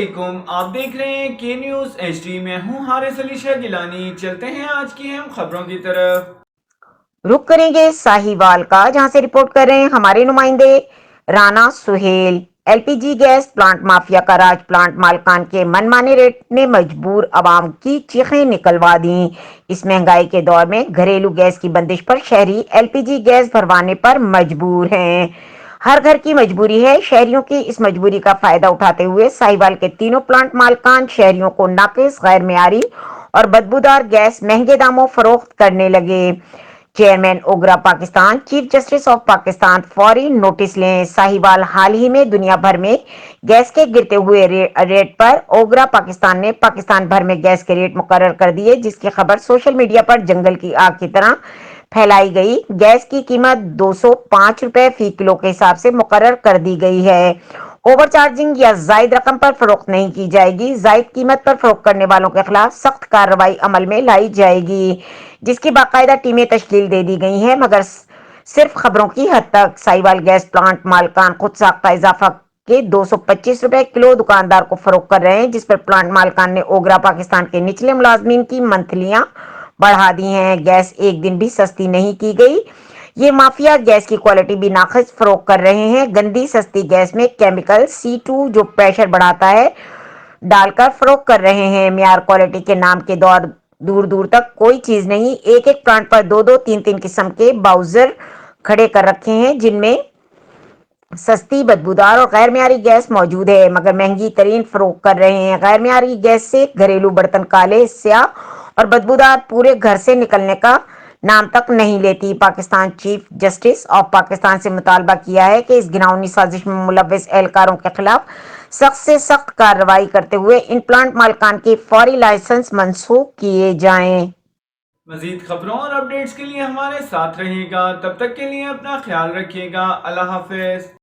علیکم، آپ دیکھ رہے ہیں کے نیوز ایچ ڈی میں ہوں حارث علی شاہ گیلانی۔ چلتے ہیں آج کی اہم خبروں کی طرف۔ رخ کریں گے ساہیوال کا، جہاں سے رپورٹ کر رہے ہیں ہمارے نمائندے Rana Sohail. L P G gas plant mafia کا راج، پلانٹ مالکان کے من مانے ریٹ نے مجبور عوام کی چیخیں نکلوا دیں۔ اس مہنگائی کے دور میں گھریلو گیس کی بندش پر شہری ایل پی جی گیس بھروانے پر مجبور ہیں۔ ہر گھر کی مجبوری ہے۔ شہریوں کی اس مجبوری کا فائدہ اٹھاتے ہوئے ساہیوال کے تینوں پلانٹ مالکان شہریوں کو ناقص، غیر معیاری اور بدبودار گیس مہنگے داموں فروخت کرنے لگے۔ Chairman OGRA Pakistan, chief justice of Pakistan فوری نوٹس لیں۔ ساہیوال حال ہی میں دنیا بھر میں گیس کے گرتے ہوئے ریٹ پر اوگرا پاکستان نے پاکستان بھر میں گیس کے ریٹ مقرر کر دیے، جس کی خبر سوشل میڈیا پر جنگل کی آگ کی طرح پھیلائی گئی۔ گیس کی قیمت 205 روپے فی کلو کے حساب سے مقرر کر دی گئی ہے۔ اوور چارجنگ یا زائد رقم پر فروخت نہیں کی جائے گی۔ زائد قیمت پر فروخت کرنے والوں کے خلاف سخت کارروائی عمل میں لائی جائے گی، جس کی باقاعدہ ٹیمیں تشکیل دے دی گئی ہیں، مگر صرف خبروں کی حد تک۔ ساہیوال گیس پلانٹ مالکان خود ساختہ اضافہ کے 225 روپے کلو دکاندار کو فروخت کر رہے ہیں، جس پر پلانٹ مالکان نے اوگرا پاکستان کے نچلے ملازمین کی منتھلیاں بڑھا دی ہیں۔ گیس ایک دن بھی سستی نہیں کی گئی۔ یہ مافیا گیس کی کوالٹی بھی ناقص فروخت کر رہے ہیں۔ گندی سستی گیس میں کیمیکل C2 جو پریشر بڑھاتا ہے ڈال کر فروخت کر رہے ہیں۔ معیار کوالٹی کے نام کے دور دور تک کوئی چیز نہیں۔ ایک ایک پلانٹ پر دو تین قسم کے باؤزر کھڑے کر رکھے ہیں، جن میں سستی، بدبودار اور غیر معیاری گیس موجود ہے، مگر مہنگی ترین فروخت کر رہے ہیں۔ غیر معیاری گیس سے گھریلو برتن کالے، سیاہ اور بدبودار پورے گھر سے نکلنے کا نام تک نہیں لیتی۔ Pakistan chief justice of Pakistan سے مطالبہ کیا ہے کہ اس گھناؤنی سازش میں ملوث اہلکاروں کے خلاف سخت سے سخت کارروائی کرتے ہوئے ان پلانٹ مالکان کے فوری لائسنس منسوخ کیے جائیں۔ مزید خبروں اور اپڈیٹس کے لیے ہمارے ساتھ رہیے گا۔ تب تک کے لیے اپنا خیال رکھیے گا۔ اللہ حافظ۔